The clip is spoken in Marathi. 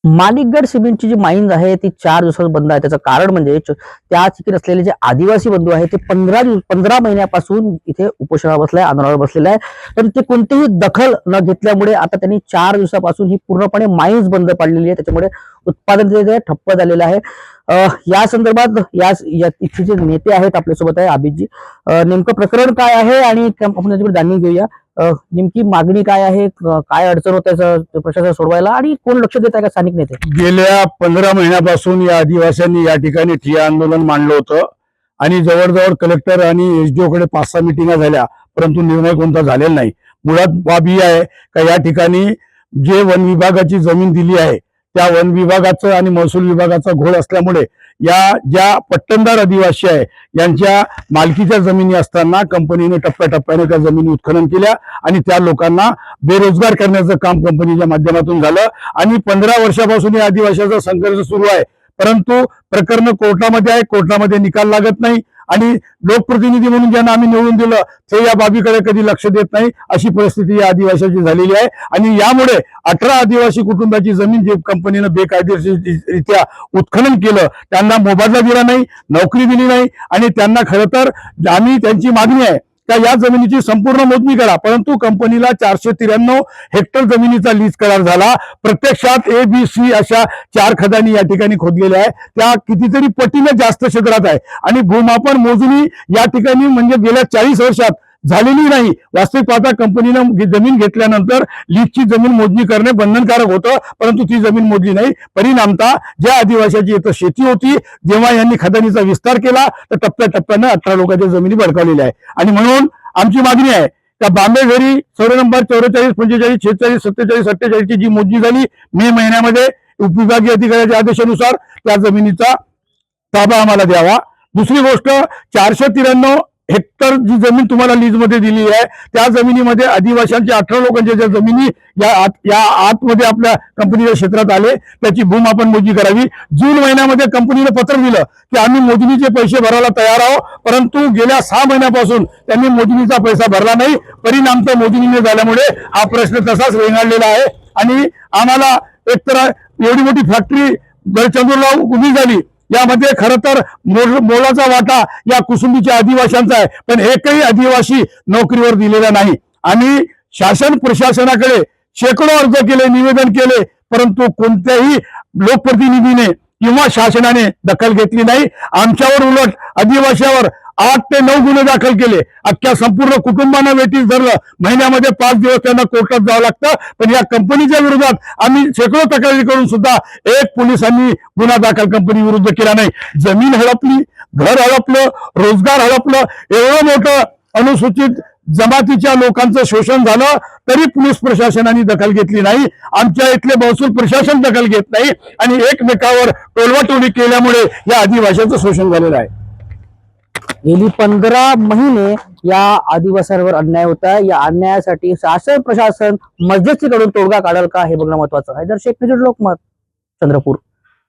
माणिकगड सिमेंटची जी माईन्स आहे ती 4 दिवसात बंद आहे. त्याचं कारण म्हणजे त्या ठिकाणी असलेले जे आदिवासी बंधू आहेत ते 15 महिन्यापासून इथे उपोषणावर बसलाय, आंदोलनावर बसलेला आहे. पण ते कोणतीही दखल न घेतल्यामुळे आता त्यांनी 4 दिवसापासून ही पूर्णपणे माईन्स बंद पाडलेली आहे. त्याच्यामुळे उत्पादन जे ठप्प झालेलं आहे. या संदर्भात इथले जे नेते आहेत आपल्यासोबत आहे अभितजी. नेमकं प्रकरण काय आहे आणि आपण त्याच्याकडे जाणून घेऊया. नेमकी मागणी काय आहे, काय अडचण होत आहे प्रशासन सोडवायला आणि कोण लक्ष देत आहे का स्थानिक नेते? गेल्या 15 महिन्यापासून या आदिवासींनी या ठिकाणी ठिय्या आंदोलन मांडलं होतं आणि जवळजवळ कलेक्टर आणि एसडीओ कडे 5-6 मिटिंगा झाल्या, परंतु निर्णय कोणता झालेला नाही. मुळात बाब ही आहे का या ठिकाणी जे वन विभागाची जमीन दिली आहे त्या वन विभागाचं आणि महसूल विभागाचा घोळ असल्यामुळे या ज्या पट्टणदार आदिवासी आहे यांच्या मालकीच्या जमिनी असताना कंपनीने टप्प्याटप्प्याने त्या जमिनी उत्खनन केल्या आणि त्या लोकांना बेरोजगार करण्याचं काम कंपनीच्या माध्यमातून झालं. आणि 15 वर्षापासून या आदिवासीचा संघर्ष सुरू आहे, परंतु प्रकरण कोर्टामध्ये आहे, कोर्टामध्ये निकाल लागत नाही आणि लोकप्रतिनिधी म्हणून ज्यांना आम्ही निवडून दिलं ते या बाबीकडे कधी लक्ष देत नाही, अशी परिस्थिती या आदिवासीची झालेली आहे. आणि यामुळे 18 आदिवासी कुटुंबाची जमीन जे कंपनीनं बेकायदेशीररित्या उत्खनन केलं त्यांना मोबदला दिला नाही, नोकरी दिली नाही आणि त्यांना खरं तर आम्ही त्यांची मागणी आहे का या जमिनीची संपूर्ण मोजणी करा, परंतु कंपनीला 493 हेक्टर जमिनीचा लीज करार झाला. प्रत्यक्षात ABC अशा 4 खदानी या ठिकाणी खोदलेल्या आहे, त्या कितीतरी पटीने जास्त क्षेत्रात आहे आणि भूमापन मोजणी या ठिकाणी म्हणजे गेल्या 40 वर्षात झालेली नाही. वास्तविक पाहता कंपनीनं जमीन घेतल्यानंतर लीजची जमीन मोजणी करणे बंधनकारक होतं, परंतु ती जमीन मोजली नाही. परिणामतः ज्या आदिवासीची इथं शेती होती, जेव्हा यांनी खदानीचा विस्तार केला तर टप्प्याटप्प्यानं 18 लोकांच्या जमिनी भडकावलेल्या आहे. आणि म्हणून आमची मागणी आहे का बांबे घरी सर्व नंबर 44, 45, 46, 47, 48 ची जी मोजणी झाली मे महिन्यामध्ये उपविभागीय अधिकाऱ्याच्या आदेशानुसार त्या जमिनीचा ताबा आम्हाला द्यावा. दुसरी गोष्ट 493 हेक्टर जी जमीन तुम्हाला लीज मध्ये दिली आहे त्या जमिनीमध्ये आदिवासींच्या 18 लोकांच्या ज्या जमिनी या आतमध्ये आपल्या कंपनीच्या क्षेत्रात आले त्याची भूमापन मोजणी करावी. जून महिन्यामध्ये कंपनीने पत्र दिलं की आम्ही मोजणीचे पैसे भरायला तयार आहोत, परंतु गेल्या 6 महिन्यापासून त्यांनी मोजणीचा पैसा भरला नाही. परिणामतः मोजणी न झाल्यामुळे हा प्रश्न तसाच रेंगाळलेला आहे आणि आम्हाला एकतर एवढी मोठी फॅक्टरी गडचंद्रला उभी झाली, यामध्ये खरं तर मोलाचा वाटा या कुसुंबीच्या आदिवासींचा आहे, पण एकही आदिवासी नोकरीवर दिलेला नाही. आणि शासन प्रशासनाकडे शेकडो अर्ज केले, निवेदन केले, परंतु कोणत्याही लोकप्रतिनिधीने किंवा शासनाने दखल घेतली नाही. आमच्यावर उलट आदिवासीवर 8 ते 9 गुन्हे दाखल केले, अख्ख्या संपूर्ण कुटुंबांना वेटीस धरलं. महिन्यामध्ये 5 दिवस त्यांना कोर्टात जावं लागतं. पण या कंपनीच्या विरोधात आम्ही शेकडो तक्रारी करून सुद्धा एक पोलिसांनी गुन्हा दाखल कंपनी विरुद्ध केला नाही. जमीन हडपली, घर हडपलं, रोजगार हडपलं, एवढं मोठं अनुसूचित जमातीच्या लोकांचं शोषण झालं तरी पोलीस प्रशासनाने दखल घेतली नाही. आमच्या इथले महसूल प्रशासन दखल घेत नाही आणि एकमेकावर टोलवाटोली केल्यामुळे या आदिवासींचं शोषण झालेलं आहे. गेली 15 महिने या आदिवासींवर अन्याय होत आहे. या अन्यायासाठी शासन प्रशासन मध्यस्थीकडून तोडगा काढेल का हे बघणं महत्वाचं आहे. शेख लोकमत, चंद्रपूर.